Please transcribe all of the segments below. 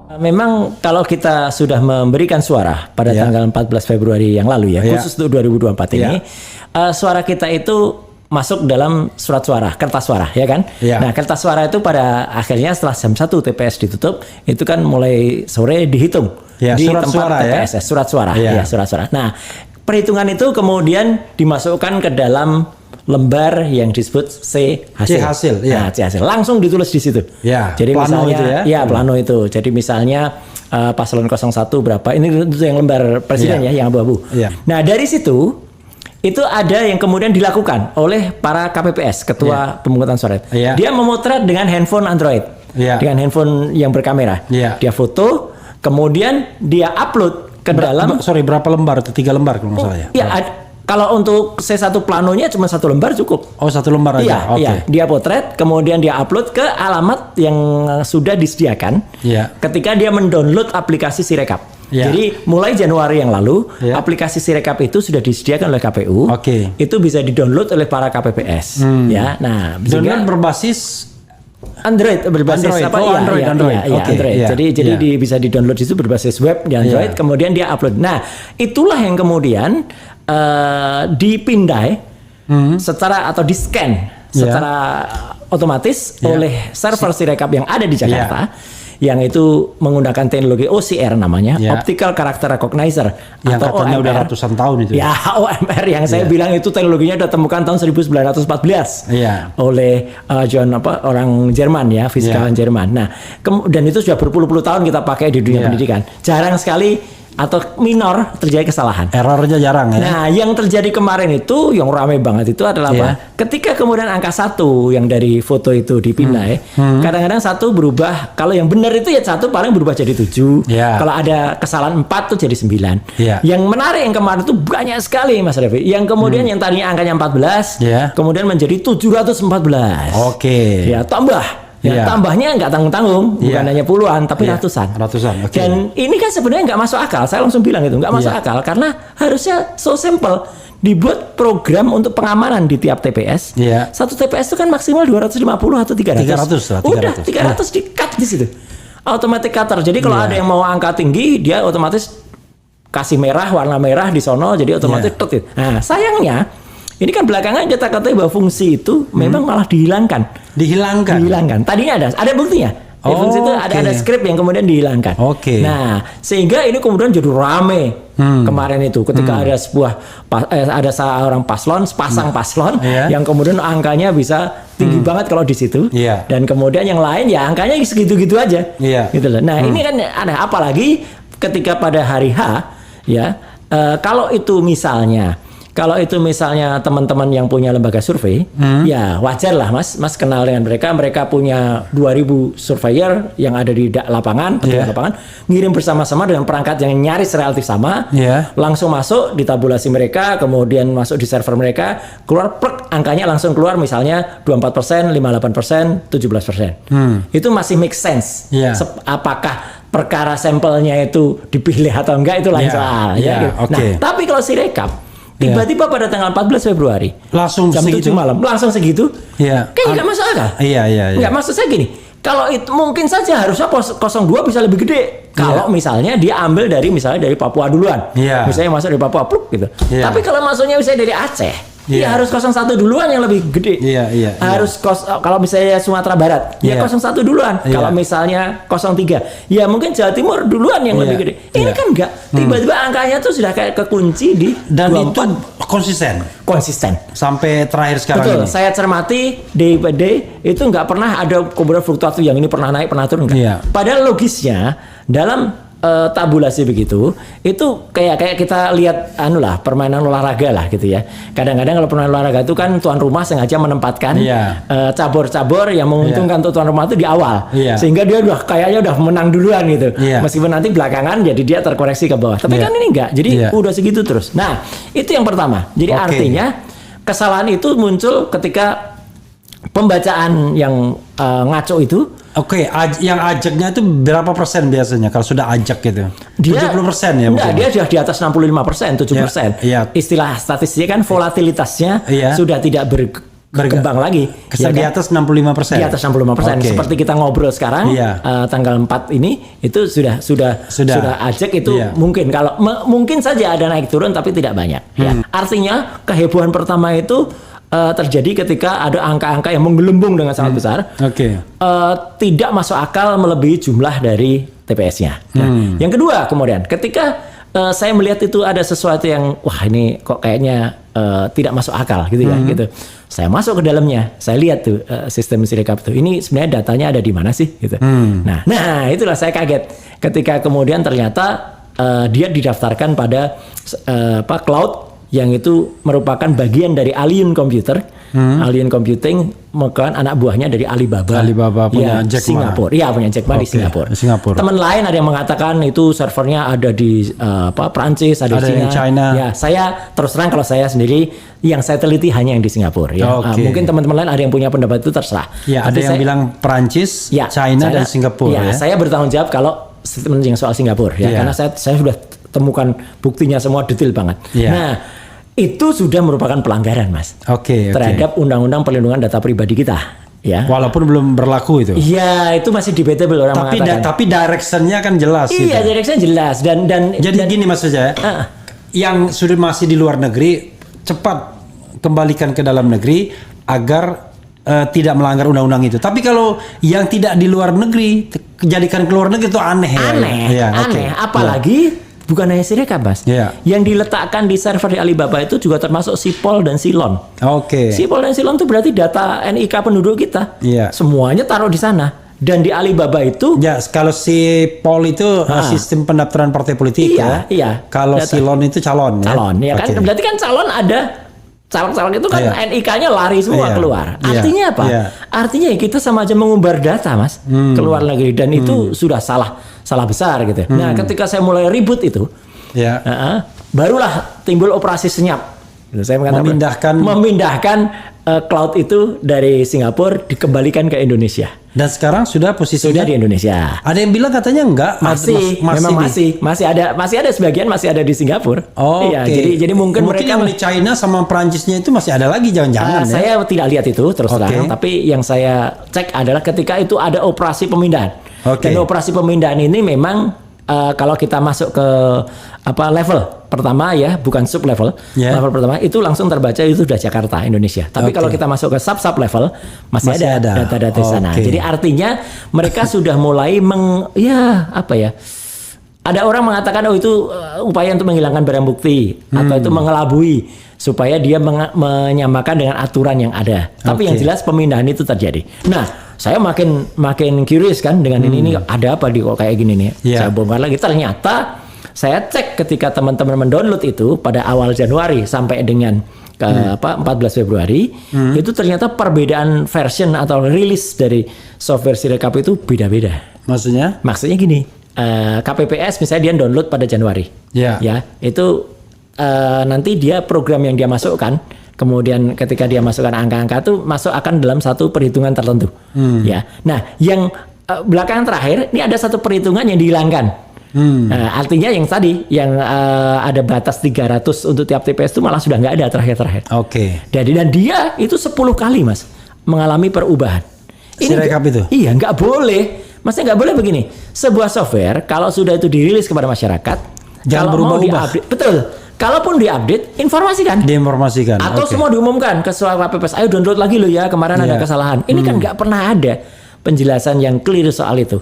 Memang kalau kita sudah memberikan suara pada tanggal 14 Februari yang lalu ya, khusus untuk 2024 ini, suara kita itu masuk dalam surat suara, kertas suara, ya kan? Nah, kertas suara itu pada akhirnya setelah jam 1 TPS ditutup, itu kan mulai sore dihitung di surat tempat suara, TPS, surat suara, surat suara. Nah, perhitungan itu kemudian dimasukkan ke dalam lembar yang disebut C hasil. Nah, C hasil langsung ditulis di situ. Jadi plano misalnya, itu plano itu. Jadi misalnya paslon 01 berapa? Ini itu yang lembar presiden yang abu-abu. Nah, dari situ itu ada yang kemudian dilakukan oleh para KPPS, ketua pemungutan suara. Dia memotret dengan handphone Android, dengan handphone yang berkamera. Dia foto, kemudian dia upload ke dalam. Berapa lembar? 3 lembar kalau nggak salah ya. Kalau untuk C1 planonya cuma 1 lembar cukup. Oh, 1 lembar aja. Iya. Dia potret, kemudian dia upload ke alamat yang sudah disediakan. Ketika dia mendownload aplikasi Sirekap. Jadi mulai Januari yang lalu, aplikasi Sirekap itu sudah disediakan oleh KPU. Itu bisa didownload oleh para KPPS. Nah, download berbasis Android berbasis Android. Jadi bisa di-download itu berbasis web di Android, kemudian dia upload. Nah, itulah yang kemudian dipindai secara atau di-scan secara otomatis oleh server Sirekap yang ada di Jakarta. Yang itu menggunakan teknologi OCR namanya, Optical Character Recognizer, yang atau OMR. Udah ratusan tahun itu. OMR yang saya bilang itu teknologinya udah temukan tahun 1914 oleh orang Jerman ya, fisikawan Jerman. Nah, dan itu sudah berpuluh-puluh tahun kita pakai di dunia pendidikan. Jarang sekali atau minor terjadi kesalahan. Errornya jarang ya. Nah, yang terjadi kemarin itu yang ramai banget itu adalah apa? Ketika kemudian angka 1 yang dari foto itu dipindai, kadang-kadang 1 berubah, kalau yang benar itu ya 1 paling berubah jadi 7. Kalau ada kesalahan 4 tuh jadi 9. Yang menarik yang kemarin itu banyak sekali Mas Revi. Yang kemudian yang tadinya angkanya 14, kemudian menjadi 714. Ya, tambah. Tambahnya nggak tanggung-tanggung, bukan hanya puluhan, tapi ratusan. Dan ini kan sebenarnya nggak masuk akal. Saya langsung bilang itu nggak masuk akal karena harusnya so simple. Dibuat program untuk pengamanan di tiap TPS. Satu TPS itu kan maksimal 250 atau 300. Udah 300 di-cut di situ. Automatic cutter. Jadi kalau ada yang mau angka tinggi, dia otomatis kasih merah, warna merah di sono, jadi otomatis Nah, sayangnya ini kan belakangan kita katakan bahwa fungsi itu memang malah dihilangkan. Tadinya ada buktinya. Fungsi itu ada skrip yang kemudian dihilangkan. Nah, sehingga ini kemudian jadi rame kemarin itu ketika ada seorang paslon, sepasang paslon yang kemudian angkanya bisa tinggi banget kalau di situ. Dan kemudian yang lain ya angkanya segitu-gitu aja. Gitu loh. Nah, ini kan aneh, apalagi ketika pada hari H kalau itu misalnya teman-teman yang punya lembaga survei, ya wajar lah Mas kenal dengan mereka punya 2000 surveyor yang ada di lapangan, ngirim bersama-sama dengan perangkat yang nyaris relatif sama, langsung masuk di tabulasi mereka, kemudian masuk di server mereka, keluar plek, angkanya langsung keluar misalnya 24%, 58%, 17%. Itu masih make sense. Apakah perkara sampelnya itu dipilih atau enggak itu lain soal. Nah, tapi kalau Sirekap tiba-tiba pada tanggal 14 Februari langsung jam 7 malam langsung segitu, kayaknya nggak masuk akal. Nggak, maksud saya gini, kalau itu mungkin saja harusnya pos 02 bisa lebih gede kalau misalnya dia ambil dari Papua duluan, misalnya masuk dari Papua pluk gitu. Tapi kalau masuknya misalnya dari Aceh, ya harus 01 duluan yang lebih gede. Harus kalau misalnya Sumatera Barat, ya 01 duluan. Kalau misalnya 03, ya mungkin Jawa Timur duluan yang lebih gede. Ini kan enggak. Tiba-tiba angkanya tuh sudah kayak kekunci di dan 24. Itu konsisten sampai terakhir sekarang. Betul. Ini. Saya cermati day by day itu nggak pernah ada kemudian fluktuasi yang ini pernah naik pernah turun enggak. Padahal logisnya dalam tabulasi begitu itu kayak kita lihat permainan olahraga lah gitu ya. Kadang-kadang kalau permainan olahraga itu kan tuan rumah sengaja menempatkan cabur-cabur yang menguntungkan untuk tuan rumah itu di awal, sehingga dia kayaknya udah menang duluan gitu. Meskipun nanti belakangan jadi dia terkoreksi ke bawah. Tapi kan ini enggak. Jadi udah segitu terus. Nah, itu yang pertama. Jadi artinya kesalahan itu muncul ketika pembacaan yang ngaco itu. Yang ajaknya itu berapa persen biasanya kalau sudah ajak gitu? 70% ya mungkin? Dia sudah di atas 65%, 7%. Istilah statistiknya kan volatilitasnya sudah tidak berkembang lagi. Ya di atas 65%. Di atas 65%. Okay. Seperti kita ngobrol sekarang, tanggal 4 ini itu sudah ajak itu mungkin kalau mungkin saja ada naik turun tapi tidak banyak. Ya. Artinya kehebohan pertama itu terjadi ketika ada angka-angka yang menggelembung dengan sangat besar. Tidak masuk akal melebihi jumlah dari TPS-nya. Nah, yang kedua kemudian ketika saya melihat itu ada sesuatu yang wah ini kok kayaknya tidak masuk akal gitu ya gitu. Saya masuk ke dalamnya, saya lihat tuh sistem Sirekap tuh. Ini sebenarnya datanya ada di mana sih gitu. Nah, itulah saya kaget ketika kemudian ternyata dia didaftarkan pada cloud yang itu merupakan bagian dari Alien Computer. Alien Computing merupakan anak buahnya dari Alibaba punya Jack Ma. Singapura. Iya, punya Jack Ma di Singapura. Teman lain ada yang mengatakan itu servernya ada di Prancis, ada di China. Ya, saya terus terang kalau saya sendiri yang saya teliti hanya yang di Singapura ya. Mungkin teman-teman lain ada yang punya pendapat itu terserah. Ya, ada yang bilang Prancis, China dan Singapura ya. Saya bertanggung jawab kalau statement yang soal Singapura ya, karena saya sudah temukan buktinya semua detail banget. Nah, itu sudah merupakan pelanggaran, Mas. Terhadap Undang-Undang Perlindungan Data Pribadi kita. Ya. Walaupun belum berlaku itu. Iya, itu masih debatable orang mengatakan. Tapi directionnya kan jelas. Iya, directionnya jelas dan jadi gini maksudnya. Yang sudah masih di luar negeri cepat kembalikan ke dalam negeri agar tidak melanggar undang-undang itu. Tapi kalau yang tidak di luar negeri jadikan ke luar negeri itu aneh. Aneh. Apalagi bukan hanya Sirekap, Mas. Yang diletakkan di server di Alibaba itu juga termasuk Sipol dan Silon. Sipol dan Silon itu berarti data NIK penduduk kita. Semuanya taruh di sana. Dan di Alibaba itu kalau Sipol itu sistem pendaftaran partai politik Kalau Silon itu calon ya kan. Berarti kan calon ada caleg-caleg itu kan NIK-nya lari semua keluar. Artinya apa? Artinya kita sama aja mengumbar data, Mas, ke luar negeri dan itu sudah salah besar gitu. Nah, ketika saya mulai ribut itu, barulah timbul operasi senyap. Saya memindahkan cloud itu dari Singapura dikembalikan ke Indonesia. Dan sekarang sudah posisinya di Indonesia. Ada yang bilang katanya enggak, masih ada sebagian masih ada di Singapura. Jadi mungkin mereka yang di China sama Prancisnya itu masih ada lagi jangan-jangan. Saya tidak lihat itu terus terang, tapi yang saya cek adalah ketika itu ada operasi pemindahan. Dan operasi pemindahan ini memang kalau kita masuk ke level pertama ya, bukan sub level. Level pertama itu langsung terbaca itu sudah Jakarta, Indonesia. Tapi kalau kita masuk ke sub level masih ada data-data di sana. Jadi artinya mereka sudah mulai ada orang mengatakan itu upaya untuk menghilangkan barang bukti atau itu mengelabui supaya dia menyamakan dengan aturan yang ada. Tapi yang jelas pemindahan itu terjadi. Nah, saya makin curious kan dengan ini ada apa di kok kayak gini nih. Saya bongkar lagi, ternyata saya cek ketika teman-teman mendownload itu pada awal Januari sampai dengan 14 Februari itu ternyata perbedaan version atau rilis dari software Sirekap itu beda-beda. Maksudnya gini, KPPS misalnya dia download pada Januari. Ya, itu nanti dia program yang dia masukkan, kemudian ketika dia masukkan angka-angka itu masuk akan dalam satu perhitungan tertentu. Ya. Nah, yang belakangan terakhir ini ada satu perhitungan yang dihilangkan. Artinya yang tadi yang ada batas 300 untuk tiap TPS itu malah sudah nggak ada terakhir. Dan dia itu 10 kali, Mas, mengalami perubahan. Sirekap itu? Iya, nggak boleh. Maksudnya nggak boleh begini. Sebuah software kalau sudah itu dirilis kepada masyarakat, jangan berubah-ubah. Betul. Kalaupun diupdate, informasikan. Atau semua diumumkan ke semua KPPS. Ayo download lagi loh ya, kemarin ada kesalahan. Ini kan nggak pernah ada penjelasan yang clear soal itu.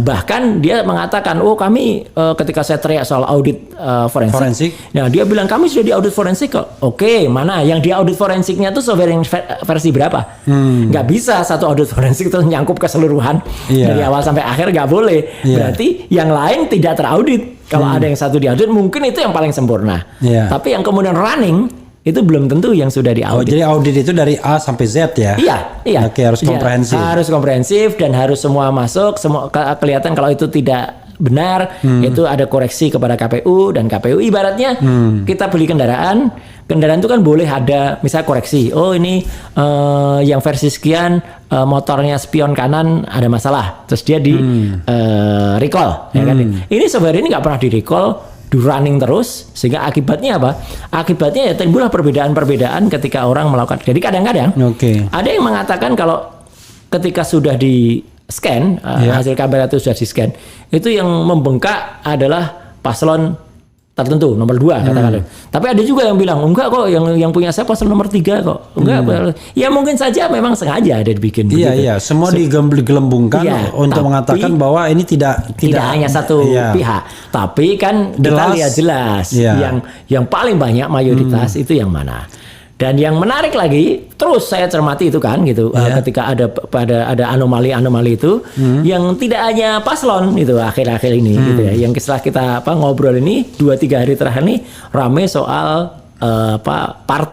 Bahkan dia mengatakan, kami ketika saya teriak soal audit forensik. Nah, dia bilang kami sudah di audit forensik kok. Oke, mana yang di audit forensiknya tuh software yang versi berapa? Nggak bisa satu audit forensik itu nyangkup keseluruhan dari awal sampai akhir, nggak boleh. Berarti yang lain tidak teraudit. Kalau ada yang satu diaudit, mungkin itu yang paling sempurna. Tapi yang kemudian running itu belum tentu yang sudah diaudit. Jadi audit itu dari A sampai Z ya? Iya. Harus komprehensif. Harus komprehensif dan harus semua masuk, semua kelihatan kalau itu tidak benar, itu ada koreksi kepada KPU dan KPU ibaratnya kita beli kendaraan itu kan boleh ada misalnya koreksi. Ini yang versi sekian motornya spion kanan ada masalah, terus dia di recall, ya kan? Ini software ini nggak pernah di recall. running terus, sehingga akibatnya apa? Akibatnya ya timbullah perbedaan-perbedaan ketika orang melakukan. Jadi kadang-kadang ada yang mengatakan kalau ketika sudah di scan, hasil kamera itu sudah di scan, itu yang membengkak adalah paslon tertentu, nomor 2 katakanlah. Tapi ada juga yang bilang enggak kok, yang punya saya paslon nomor 3 kok. Enggak, ya mungkin saja memang sengaja ada dibikin. Iya, semua digelembungkan untuk mengatakan bahwa ini tidak hanya satu pihak. Tapi kan kita lihat jelas yang paling banyak mayoritas itu yang mana. Dan yang menarik lagi, terus saya cermati itu kan gitu, ketika ada anomali-anomali itu, yang tidak hanya paslon itu akhir-akhir ini gitu ya, yang setelah kita ngobrol ini 2-3 hari terakhir ini rame soal partai.